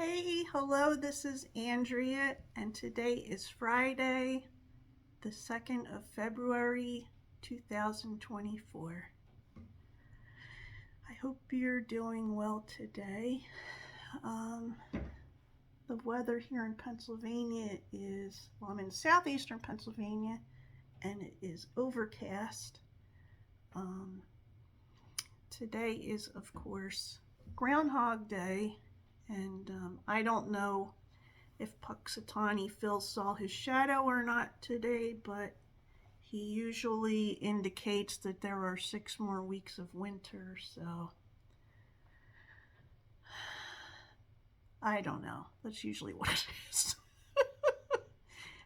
Hey, hello, this is Andrea, and today is Friday, the 2nd of February, 2024. I hope you're doing well today. Um, the weather here in Pennsylvania I'm in southeastern Pennsylvania, and it is overcast. Um, Today is, of course, Groundhog Day, and I don't know if Puxatawny Phil saw his shadow or not today, but he usually indicates that there are 6 more weeks of winter, so I don't know. That's usually what it is.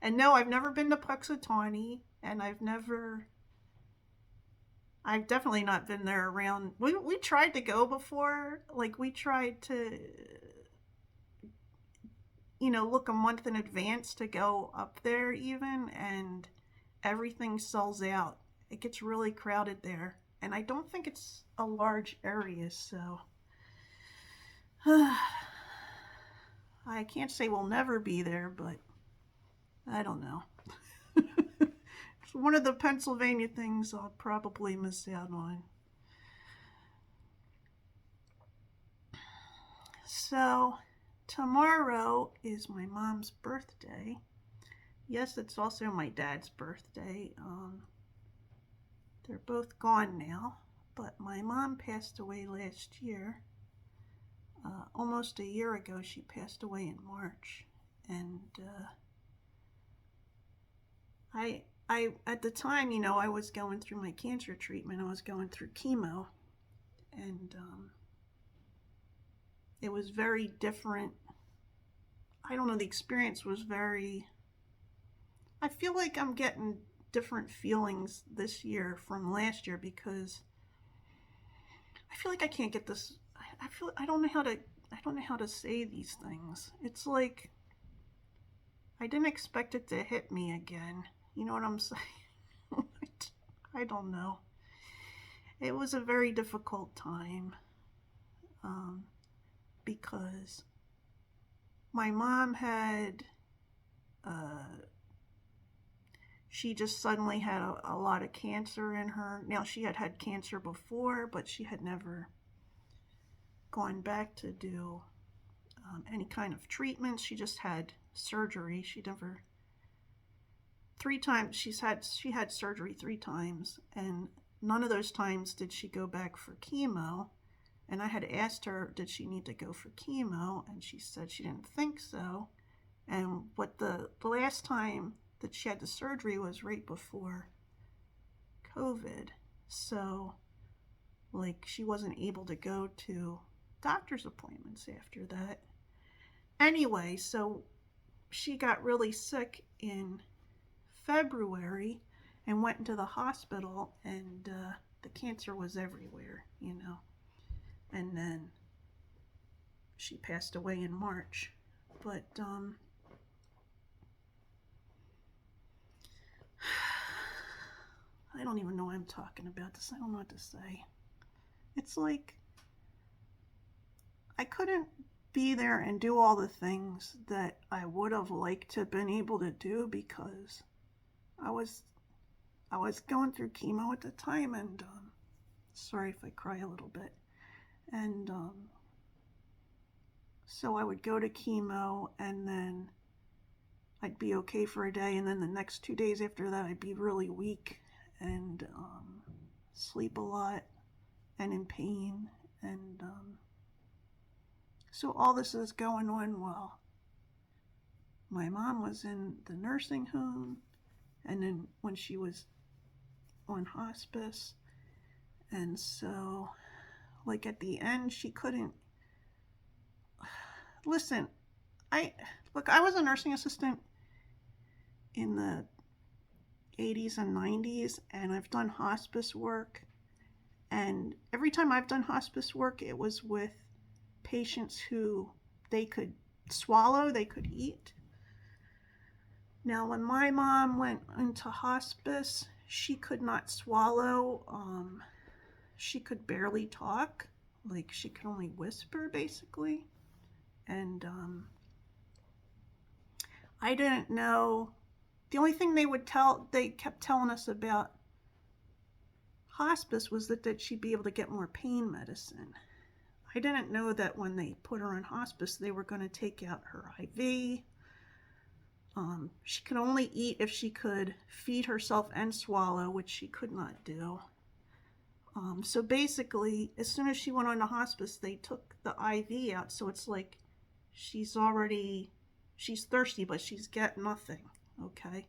And no, I've never been to Puxatawny, and I've definitely not been there around. We tried to go before, like we tried to, look a month in advance to go up there even, and everything sells out. It gets really crowded there, and I don't think it's a large area, so I can't say we'll never be there, but I don't know. It's one of the Pennsylvania things I'll probably miss out on. So, tomorrow is my mom's birthday. Yes, it's also my dad's birthday. They're both gone now, but my mom passed away last year. Almost a year ago, she passed away in March, and I at the time, I was going through my cancer treatment. I was going through chemo, and it was very different. I don't know. The experience was very. I feel like I'm getting different feelings this year from last year because I feel like I can't get this. I feel I don't know how to. I don't know how to say these things. It's like I didn't expect it to hit me again. You know what I'm saying? I don't know. It was a very difficult time um, because my mom had, she just suddenly had a lot of cancer in her. Now, she had had cancer before, but she had never gone back to do any kind of treatment. She just had surgery. She never 3 times she had surgery 3 times, and none of those times did she go back for chemo. And I had asked her, did she need to go for chemo, and she said she didn't think so. And what the last time that she had the surgery was right before COVID, so like she wasn't able to go to doctor's appointments after that. Anyway, so she got really sick in February and went into the hospital, and the cancer was everywhere. And then she passed away in March. But I don't even know why I'm talking about this. I don't know what to say. It's like I couldn't be there and do all the things that I would have liked to have been able to do because I was going through chemo at the time, and sorry if I cry a little bit. And so I would go to chemo, and then I'd be okay for a day, and then the next 2 days after that I'd be really weak and sleep a lot and in pain. And so all this is going on while my mom was in the nursing home, and then when she was on hospice. And so, like, at the end, she couldn't listen. I was a nursing assistant in the 80s and 90s, and I've done hospice work, and every time I've done hospice work, it was with patients who they could swallow, they could eat. Now, when my mom went into hospice, she could not swallow. She could barely talk. Like, she could only whisper, basically. And And I didn't know. The only thing they kept telling us about hospice was that she'd be able to get more pain medicine. I didn't know that when they put her on hospice, they were going to take out her IV. She could only eat if she could feed herself and swallow, which she could not do. So basically, as soon as she went on to hospice, they took the IV out. So it's like she's thirsty, but she's got nothing, okay?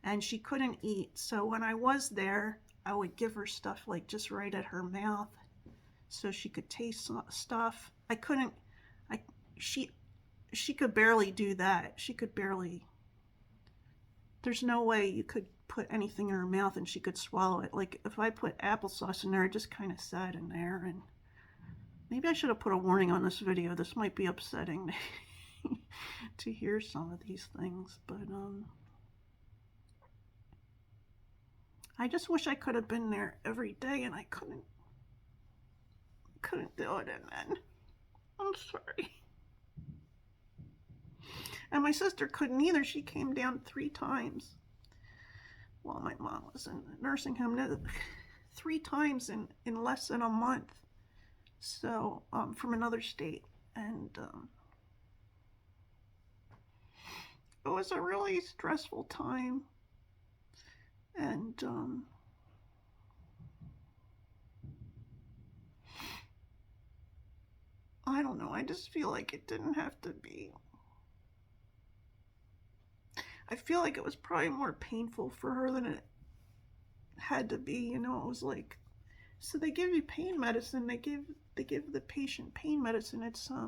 And she couldn't eat. So when I was there, I would give her stuff like just right at her mouth so she could taste stuff. She could barely do that. There's no way you could put anything in her mouth and she could swallow it. Like if I put applesauce in there, it just kind of sat in there. And maybe I should have put a warning on this video. This might be upsetting to hear some of these things, but I just wish I could have been there every day, and I couldn't do it. And then I'm sorry. And my sister couldn't either. She came down 3 times while my mom was in the nursing home. 3 times in less than a month. So from another state. And it was a really stressful time. And I don't know, I just feel like it didn't have to be. I feel like it was probably more painful for her than it had to be, you know. It was like, so they give you pain medicine, they give the patient pain medicine. It's I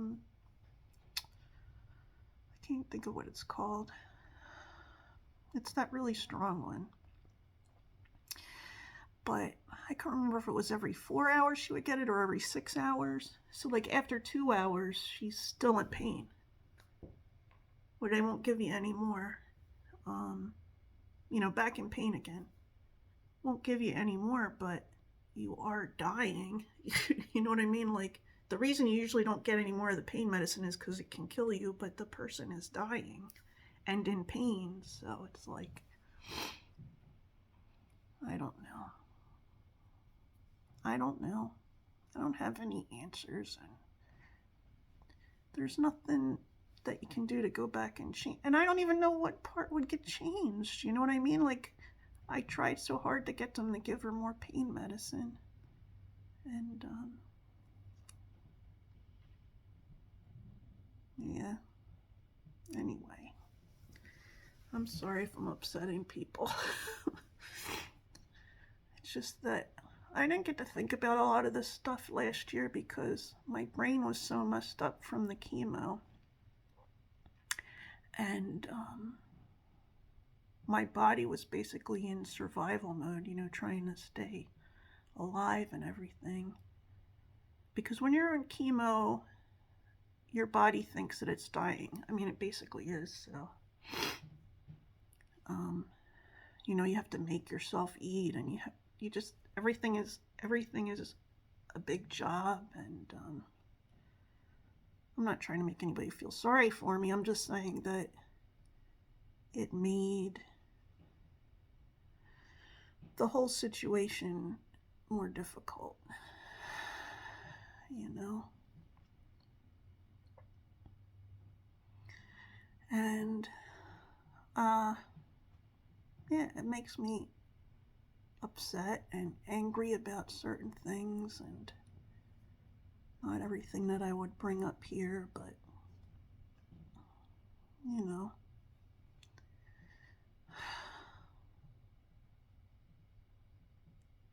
can't think of what it's called. It's that really strong one. But I can't remember if it was every 4 hours she would get it or every 6 hours. So like after 2 hours, she's still in pain. But they won't give you any more. Back in pain again. Won't give you any more, but you are dying. You know what I mean? Like the reason you usually don't get any more of the pain medicine is because it can kill you, but the person is dying and in pain. So it's like, I don't know. I don't have any answers, and there's nothing that you can do to go back and change. And I don't even know what part would get changed. You know what I mean? Like, I tried so hard to get them to give her more pain medicine. And, yeah. Anyway. I'm sorry if I'm upsetting people. It's just that I didn't get to think about a lot of this stuff last year because my brain was so messed up from the chemo. And my body was basically in survival mode, trying to stay alive and everything. Because when you're on chemo, your body thinks that it's dying. I mean, it basically is, so. You have to make yourself eat, and everything is a big job, and I'm not trying to make anybody feel sorry for me. I'm just saying that it made the whole situation more difficult, And yeah, it makes me upset and angry about certain things, and not everything that I would bring up here, but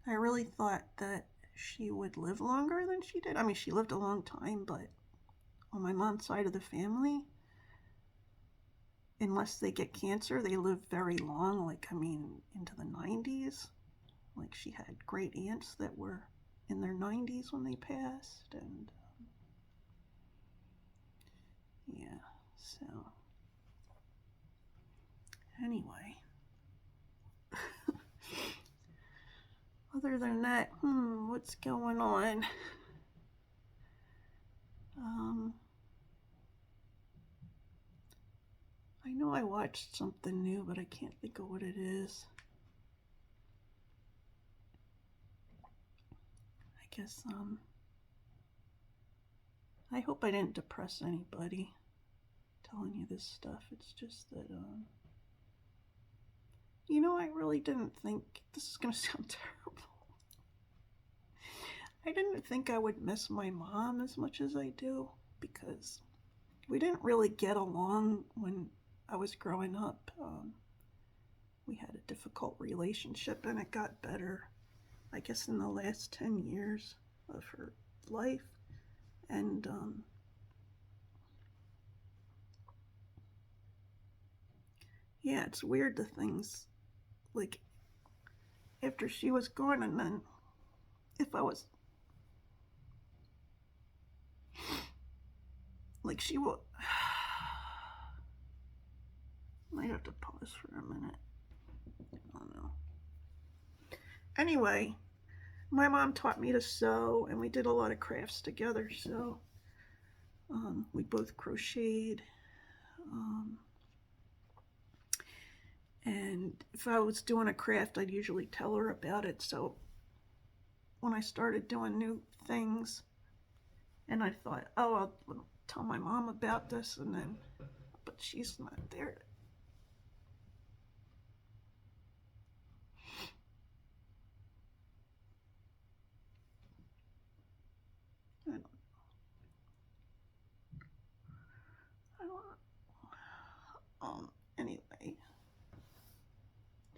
I really thought that she would live longer than she did. I mean, she lived a long time, but on my mom's side of the family, unless they get cancer, they live very long, into the 90s. Like, she had great aunts that were in their 90s when they passed, and yeah, so anyway. Other than that, what's going on? I know I watched something new, but I can't think of what it is. I guess, I hope I didn't depress anybody telling you this stuff. It's just that, I really didn't think, this is going to sound terrible. I didn't think I would miss my mom as much as I do, because we didn't really get along when I was growing up. We had a difficult relationship, and it got better, I guess, in the last 10 years of her life. And yeah, it's weird, the things, like, after she was gone, and then if I was, like, she will, I have to pause for a minute. I don't know. Anyway, my mom taught me to sew, and we did a lot of crafts together. So we both crocheted, and if I was doing a craft, I'd usually tell her about it. So when I started doing new things, and I thought, oh, I'll tell my mom about this, and then, but she's not there. Anyway,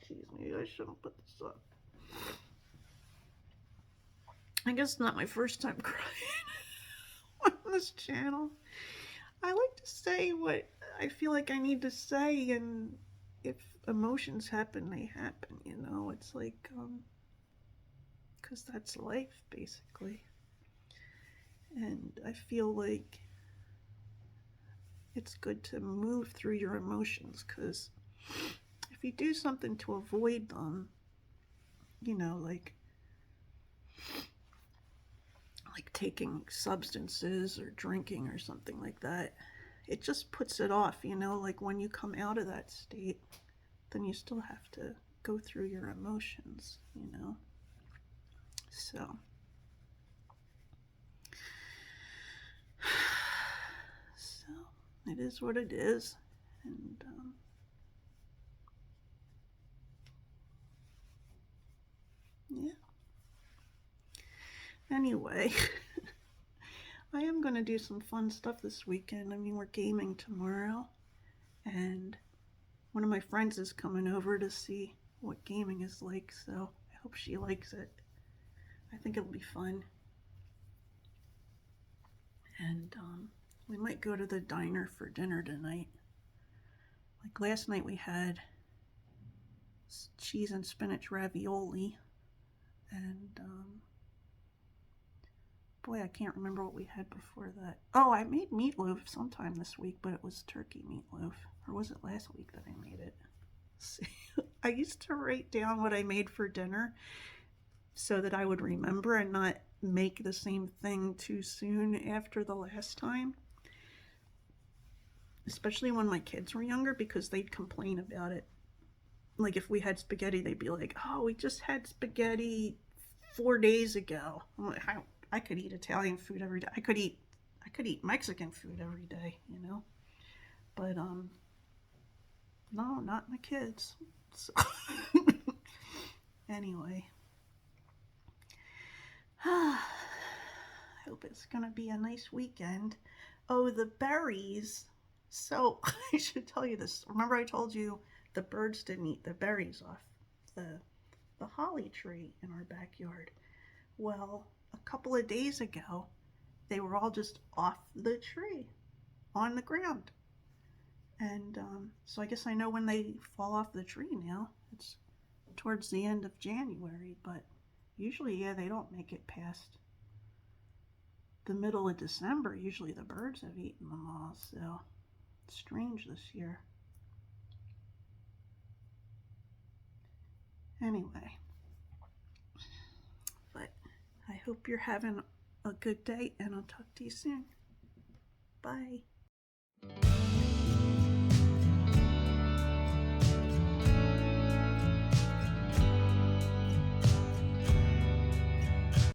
geez, maybe I shouldn't put this up. I guess it's not my first time crying on this channel. I like to say what I feel like I need to say, and if emotions happen, they happen, It's like, because that's life, basically. And I feel like it's good to move through your emotions, because if you do something to avoid them, like taking substances or drinking or something like that, it just puts it off, like when you come out of that state, then you still have to go through your emotions, So it is what it is. And yeah. Anyway, I am going to do some fun stuff this weekend. I mean, we're gaming tomorrow, and one of my friends is coming over to see what gaming is like, so I hope she likes it. I think it'll be fun. And we might go to the diner for dinner tonight. Like last night we had cheese and spinach ravioli, and boy, I can't remember what we had before that. Oh, I made meatloaf sometime this week, but it was turkey meatloaf. Or was it last week that I made it? See, I used to write down what I made for dinner so that I would remember and not make the same thing too soon after the last time. Especially when my kids were younger, because they'd complain about it. Like if we had spaghetti, they'd be like, oh, we just had spaghetti 4 days ago. I'm like, I could eat Italian food every day. I could eat Mexican food every day, But no, not my kids. So anyway, I hope it's gonna be a nice weekend. Oh, the berries. So I should tell you this. Remember I told you the birds didn't eat the berries off the holly tree in our backyard. Well, a couple of days ago, they were all just off the tree, on the ground. And so I guess I know when they fall off the tree now. It's towards the end of January, but usually, yeah, they don't make it past the middle of December. Usually the birds have eaten them all, so it's strange this year. Anyway, but I hope you're having a good day, and I'll talk to you soon. Bye.